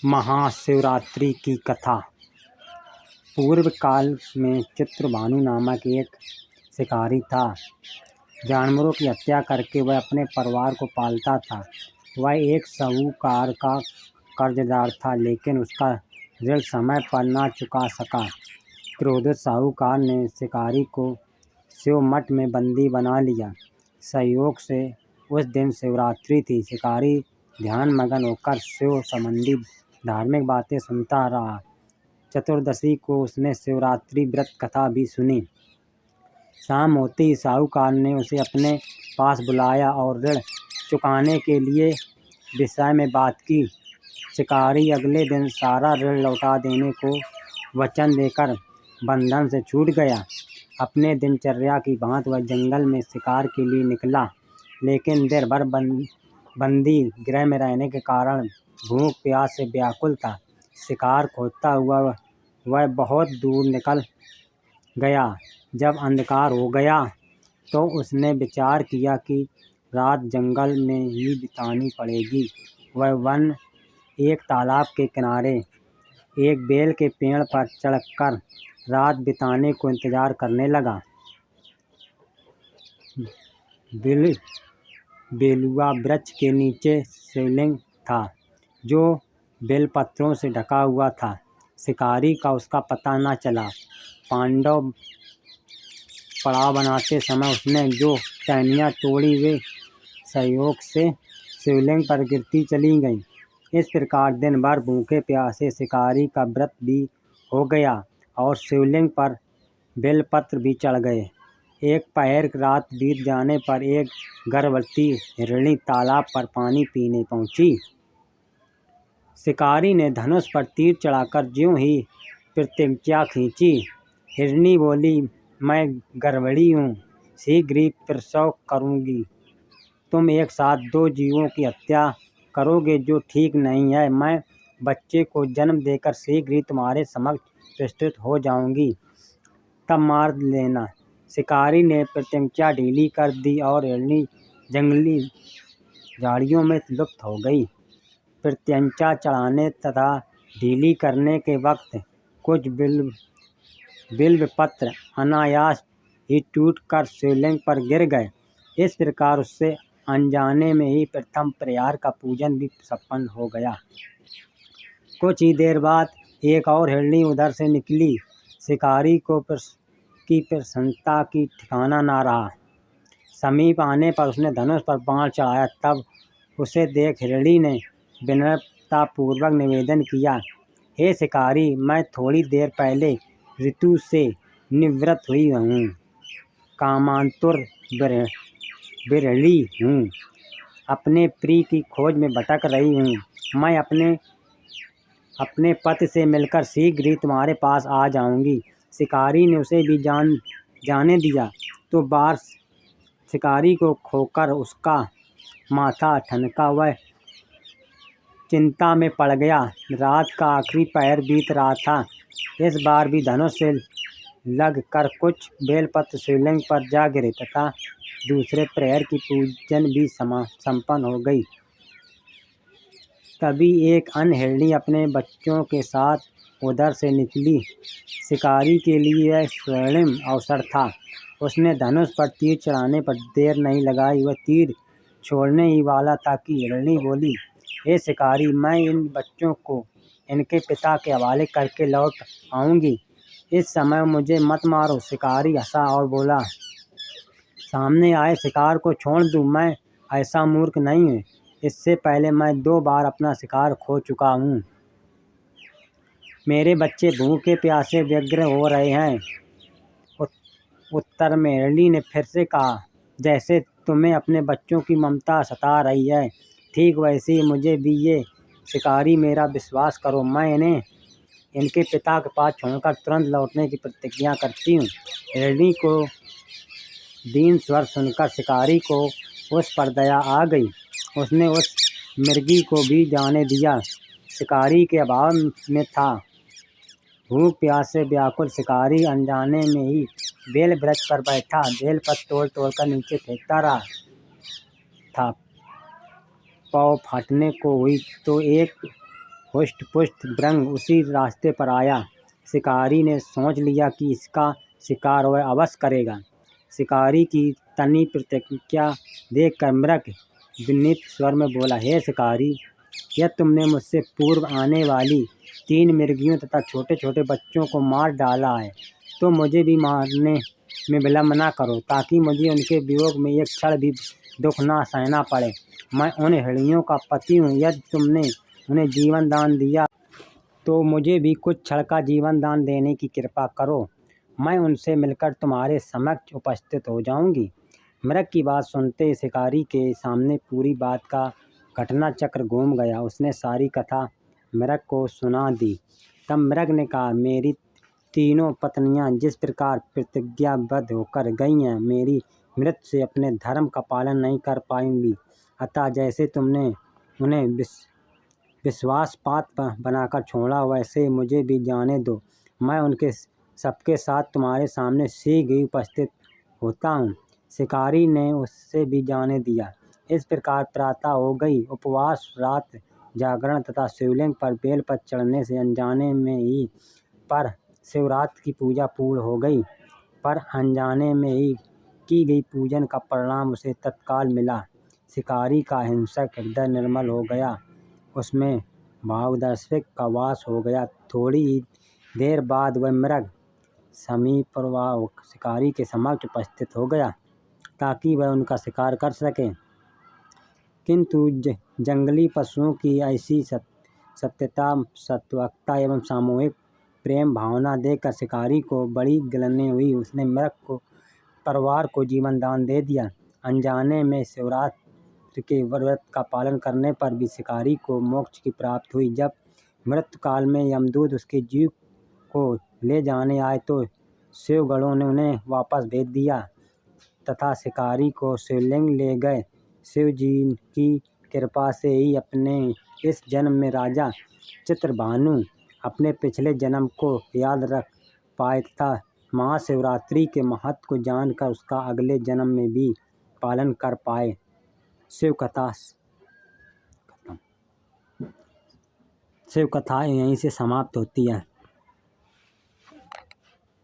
महाशिवरात्रि की कथा। पूर्व काल में चित्रभानु नामक एक शिकारी था। जानवरों की हत्या करके वह अपने परिवार को पालता था। वह एक साहूकार का कर्जदार था, लेकिन उसका ऋण समय पर न चुका सका। क्रोधित साहूकार ने शिकारी को शिव मठ में बंदी बना लिया। संयोग से उस दिन शिवरात्रि थी। शिकारी ध्यान मगन होकर शिव संबंधी धार्मिक बातें सुनता रहा। चतुर्दशी को उसने शिवरात्रि व्रत कथा भी सुनी। शाम होते ही साहूकार ने उसे अपने पास बुलाया और ऋण चुकाने के लिए विषय में बात की। शिकारी अगले दिन सारा ऋण लौटा देने को वचन देकर बंधन से छूट गया। अपने दिनचर्या की भांति वह जंगल में शिकार के लिए निकला, लेकिन दिन भर बंदी गृह में रहने के कारण भूख प्यास से व्याकुल था। शिकार खोजता हुआ वह बहुत दूर निकल गया। जब अंधकार हो गया तो उसने विचार किया कि रात जंगल में ही बितानी पड़ेगी। वह वन एक तालाब के किनारे एक बेल के पेड़ पर चढ़कर रात बिताने को इंतजार करने लगा। बेलुआ वृक्ष के नीचे शिवलिंग था, जो बेलपत्रों से ढका हुआ था। शिकारी का उसका पता न चला। पांडव पड़ाव बनाते समय उसने जो टहनियाँ तोड़ी वे संयोग से शिवलिंग पर गिरती चली गईं। इस प्रकार दिन भर भूखे प्यासे शिकारी का व्रत भी हो गया और शिवलिंग पर बेलपत्र भी चढ़ गए। एक पहर रात बीत जाने पर एक गर्भवती हिरणी तालाब पर पानी पीने पहुंची। शिकारी ने धनुष पर तीर चढ़ाकर ज्यों ही प्रतिज्ञा खींची। हिरणी बोली, मैं गर्भवती हूँ, शीघ्र ही प्रसव करूँगी। तुम एक साथ दो जीवों की हत्या करोगे, जो ठीक नहीं है। मैं बच्चे को जन्म देकर शीघ्र ही तुम्हारे समक्ष प्रस्तुत हो जाऊँगी, तब मार लेना। शिकारी ने प्रतिज्ञा ढीली कर दी और हिरणी जंगली झाड़ियों में लुप्त हो गई। प्रतिज्ञा चढ़ाने तथा ढीली करने के वक्त कुछ बिल्व पत्र अनायास ही टूटकर शिवलिंग पर गिर गए। इस प्रकार उससे अनजाने में ही प्रथम प्रयार का पूजन भी संपन्न हो गया। कुछ ही देर बाद एक और हिरणी उधर से निकली। शिकारी को की प्रसन्नता की ठिकाना न रहा। समीप आने पर उसने धनुष पर बाण चढ़ाया। तब उसे देख हिरणी ने विनम्रतापूर्वक निवेदन किया, हे शिकारी, मैं थोड़ी देर पहले ऋतु से निवृत्त हुई हूँ, कामातुर विरहणी हूँ, अपने प्रिय की खोज में भटक रही हूँ। मैं अपने पति से मिलकर शीघ्र ही तुम्हारे पास आ जाऊँगी। शिकारी ने उसे भी जाने दिया तो बार शिकारी को खोकर उसका माथा ठनका। वह चिंता में पड़ गया। रात का आखिरी पहर बीत रहा था। इस बार भी धनुष से लग कर कुछ बेलपत्र शिवलिंग पर जा गिरे तथा दूसरे प्रहर की पूजन भी संपन्न हो गई। तभी एक अन्य हिरणी अपने बच्चों के साथ उधर से निकली। शिकारी के लिए यह स्वर्णिम अवसर था। उसने धनुष पर तीर चढ़ाने पर देर नहीं लगाई। वह तीर छोड़ने ही वाला था कि हिरणी बोली, हे शिकारी, मैं इन बच्चों को इनके पिता के हवाले करके लौट आऊँगी। इस समय मुझे मत मारो। शिकारी हंसा और बोला, सामने आए शिकार को छोड़ दूँ? मैं ऐसा मूर्ख नहीं हूँ। इससे पहले मैं 2 बार अपना शिकार खो चुका हूँ। मेरे बच्चे भूखे प्यासे व्यग्र हो रहे हैं। उत्तर में हिरणी ने फिर से कहा, जैसे तुम्हें अपने बच्चों की ममता सता रही है, ठीक वैसे ही मुझे भी ये शिकारी मेरा विश्वास करो। मैं इन्हें इनके पिता के पास छोड़कर तुरंत लौटने की प्रतिज्ञा करती हूँ। हिरणी को दीन स्वर सुनकर शिकारी को उस पर दया आ गई। उसने उस मृगी को भी जाने दिया। शिकारी के अभाव में था। भूख प्यास से व्याकुल शिकारी अनजाने में ही बेल वृक्ष पर बैठा बेल पत्र तोड़ तोड़कर नीचे फेंकता रहा था। पाँव फटने को हुई तो एक हुष्ट पुष्ट भृंग उसी रास्ते पर आया। शिकारी ने सोच लिया कि इसका शिकार वह अवश्य करेगा। शिकारी की तनी प्रतिज्ञा देखकर मृग विनीत स्वर में बोला, हे शिकारी, यह तुमने मुझसे पूर्व आने वाली 3 मृगियों तथा छोटे छोटे बच्चों को मार डाला है, तो मुझे भी मारने में विलम्ब न करो, ताकि मुझे उनके वियोग में एक क्षण भी दुख न सहना पड़े। मैं उन हिरणियों का पति हूँ। यदि तुमने उन्हें जीवन दान दिया तो मुझे भी कुछ क्षण का जीवन दान देने की कृपा करो। मैं उनसे मिलकर तुम्हारे समक्ष उपस्थित हो जाऊंगी। मृग की बात सुनते शिकारी के सामने पूरी बात का घटना चक्र घूम गया। उसने सारी कथा मृग को सुना दी। तब मृग ने कहा, मेरी 3 पत्नियां जिस प्रकार प्रतिज्ञाबद्ध होकर गई हैं, मेरी मृत्यु से अपने धर्म का पालन नहीं कर पाएंगी। अतः जैसे तुमने उन्हें विश्वासपात बनाकर छोड़ा, वैसे मुझे भी जाने दो। मैं उनके सबके साथ तुम्हारे सामने शीघ्र ही उपस्थित होता हूँ। शिकारी ने उससे भी जाने दिया। इस प्रकार प्रातः हो गई। उपवास, रात जागरण तथा शिवलिंग पर बेलपत्र चढ़ने से अनजाने में ही पर शिवरात्रि की पूजा पूर्ण हो गई। पर अनजाने में ही की गई पूजन का परिणाम उसे तत्काल मिला। शिकारी का हिंसक हृदय निर्मल हो गया, उसमें भावदर्शिक का वास हो गया। थोड़ी ही देर बाद वह मृग समीपवर्ती शिकारी के समक्ष उपस्थित हो गया, ताकि वह उनका शिकार कर सके। किंतु जंगली पशुओं की ऐसी सत्यता, सत्वकता एवं सामूहिक प्रेम भावना देखकर शिकारी को बड़ी गिलनी हुई। उसने मृग को परिवार को जीवन दान दे दिया। अनजाने में शिवरात्रि के व्रत का पालन करने पर भी शिकारी को मोक्ष की प्राप्ति हुई। जब मृत्यु काल में यमदूत उसके जीव को ले जाने आए तो शिवगणों ने उन्हें वापस भेज दिया तथा शिकारी को शिवलिंग ले गए। शिव जी की कृपा से ही अपने इस जन्म में राजा चित्रभानु अपने पिछले जन्म को याद रख पाए तथा महाशिवरात्रि के महत्व को जानकर उसका अगले जन्म में भी पालन कर पाए। शिव कथा यहीं से समाप्त होती है।